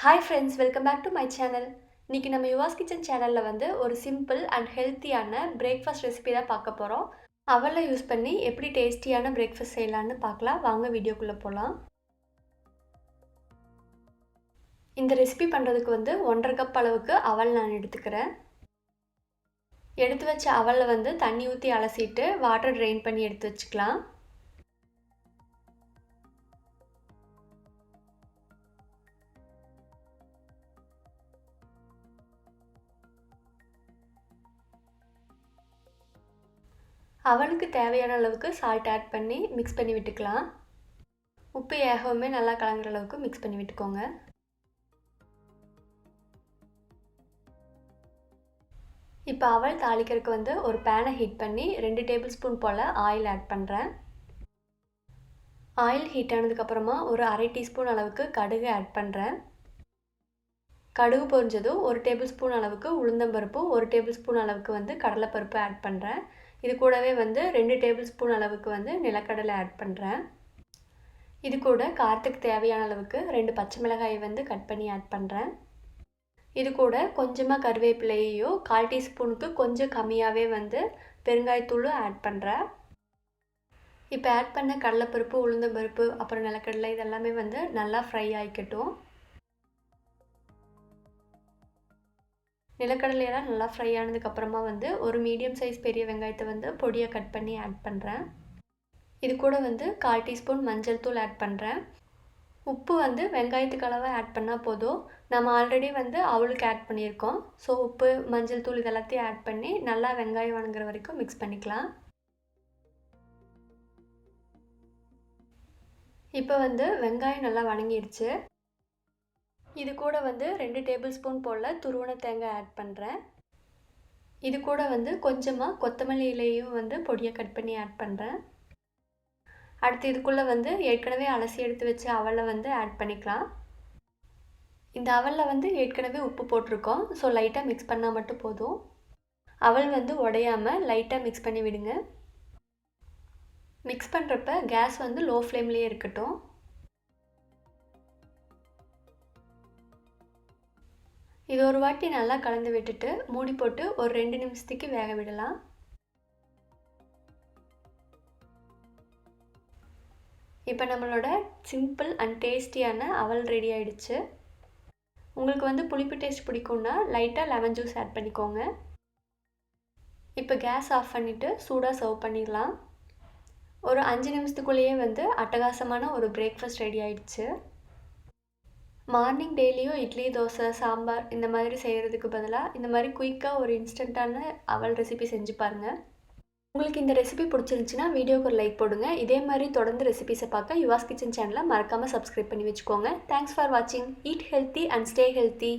Hi friends, welcome back to my channel. இன்னைக்கு நம்ம யுவாஸ் kitchen சேனல்ல வந்து ஒரு சிம்பிள் அண்ட் ஹெல்த்தியான பிரேக்ஃபாஸ்ட் ரெசிபி தான் பார்க்க போறோம். அவலை யூஸ் பண்ணி எப்படி டேஸ்டியான பிரேக்ஃபாஸ்ட் செய்யலாம்னு பார்க்கலாம். வாங்க வீடியோக்குள்ள போலாம். இந்த ரெசிபி பண்றதுக்கு வந்து 1.5 கப் அளவுக்கு அவல் நான் எடுத்துக்கிறேன். எடுத்து வச்ச அவலை வந்து தண்ணி ஊற்றி அலசிட்டு வாட்டர் ட்ரெயின் பண்ணி எடுத்து வச்சுக்கலாம். அவலுக்கு தேவையான அளவுக்கு சால்ட் ஆட் பண்ணி மிக்ஸ் பண்ணி விட்டுக்கலாம். உப்பு ஏகவுமே நல்லா கலங்குற அளவுக்கு மிக்ஸ் பண்ணி விட்டுக்கோங்க. இப்போ அவல் தாளிக்கிறதுக்கு வந்து ஒரு பேனை ஹீட் பண்ணி 2 டேபிள் ஸ்பூன் போல் ஆயில் ஆட் பண்ணுறேன். ஆயில் ஹீட் ஆனதுக்கப்புறமா ஒரு 1/2 டீஸ்பூன் அளவுக்கு கடுகு ஆட் பண்ணுறேன். கடுகு பொரிஞ்சதும் 1 டேபிள் ஸ்பூன் அளவுக்கு உளுந்தம்பருப்பு, 1 டேபிள் ஸ்பூன் அளவுக்கு வந்து கடலைப்பருப்பு ஆட் பண்ணுறேன். இது கூடவே வந்து 2 டேபிள் ஸ்பூன் அளவுக்கு வந்து நிலக்கடலை ஆட் பண்ணுறேன். இது கூட காரத்துக்கு தேவையான அளவுக்கு 2 பச்சை மிளகாயை வந்து கட் பண்ணி ஆட் பண்ணுறேன். இது கூட கொஞ்சமாக கருவேப்பிலையோ 1/4 டீஸ்பூனுக்கு கொஞ்சம் கம்மியாகவே வந்து பெருங்காயத்தூளும் ஆட் பண்ணுறேன். இப்போ ஆட் பண்ண கடலைப்பருப்பு, உளுந்தம்பருப்பு, அப்புறம் நிலக்கடலை இதெல்லாமே வந்து நல்லா ஃப்ரை ஆகிக்கட்டும். நிலக்கடலையெல்லாம் நல்லா ஃப்ரை ஆனதுக்கப்புறமா வந்து ஒரு மீடியம் சைஸ் பெரிய வெங்காயத்தை வந்து பொடியாக கட் பண்ணி ஆட் பண்ணுறேன். இது கூட வந்து 1/4 டீஸ்பூன் மஞ்சள் தூள் ஆட் பண்ணுறேன். உப்பு வந்து வெங்காயத்துக்கு அளவாக ஆட் பண்ணால் போதும். நம்ம ஆல்ரெடி வந்து அவளுக்கு ஆட் பண்ணியிருக்கோம். ஸோ உப்பு, மஞ்சள் தூள் இதெல்லாத்தையும் ஆட் பண்ணி நல்லா வெங்காயம் வணங்குற வரைக்கும் மிக்ஸ் பண்ணிக்கலாம். இப்போ வந்து வெங்காயம் நல்லா வணங்கிடுச்சு. இது கூட வந்து 2 டேபிள் ஸ்பூன் போல் துருவன தேங்காய் ஆட் பண்ணுறேன். இது கூட வந்து கொஞ்சமாக கொத்தமல்லி இலையும் வந்து பொடியாக கட் பண்ணி ஆட் பண்ணுறேன். அடுத்து இதுக்குள்ளே வந்து ஏற்கனவே அலசி எடுத்து வச்ச அவலை வந்து ஆட் பண்ணிக்கலாம். இந்த அவலில் வந்து ஏற்கனவே உப்பு போட்டிருக்கோம். ஸோ லைட்டாக மிக்ஸ் பண்ணால் மட்டும் போதும். அவல் வந்து உடையாமல் லைட்டாக மிக்ஸ் பண்ணி விடுங்க. மிக்ஸ் பண்ணுறப்ப கேஸ் வந்து லோ ஃப்ளேம்லேயே இருக்கட்டும். இது ஒரு வாட்டி நல்லா கலந்து விட்டுட்டு மூடி போட்டு ஒரு 2 நிமிஷத்துக்கு வேக விடலாம். இப்போ நம்மளோட சிம்பிள் அண்ட் டேஸ்டியான அவல் ரெடி ஆகிடுச்சு. உங்களுக்கு வந்து புளிப்பு டேஸ்ட் பிடிக்கும்னா லைட்டாக லெமன் ஜூஸ் ஆட் பண்ணிக்கோங்க. இப்போ கேஸ் ஆஃப் பண்ணிவிட்டு சூடாக சர்வ் பண்ணிடலாம். ஒரு 5 நிமிஷத்துக்குள்ளேயே வந்து அட்டகாசமான ஒரு பிரேக்ஃபாஸ்ட் ரெடி ஆகிடுச்சு. மார்னிங் டெய்லியும் இட்லி, தோசை, சாம்பார் இந்த மாதிரி செய்கிறதுக்கு பதிலாக இந்த மாதிரி குயிக்காக ஒரு இன்ஸ்டண்ட்டான அவல் ரெசிபி செஞ்சு பாருங்கள். உங்களுக்கு இந்த ரெசிபி பிடிச்சிருந்துச்சின்னா வீடியோக்கு ஒரு லைக் போடுங்க. இதே மாதிரி தொடர்ந்து ரெசிபிஸை பார்க்க யுவாஸ் கிச்சன் சேனலை மறக்காமல் சப்ஸ்கிரைப் பண்ணி வச்சுக்கோங்க. தேங்க்ஸ் ஃபார் வாட்சிங். Eat healthy and stay healthy.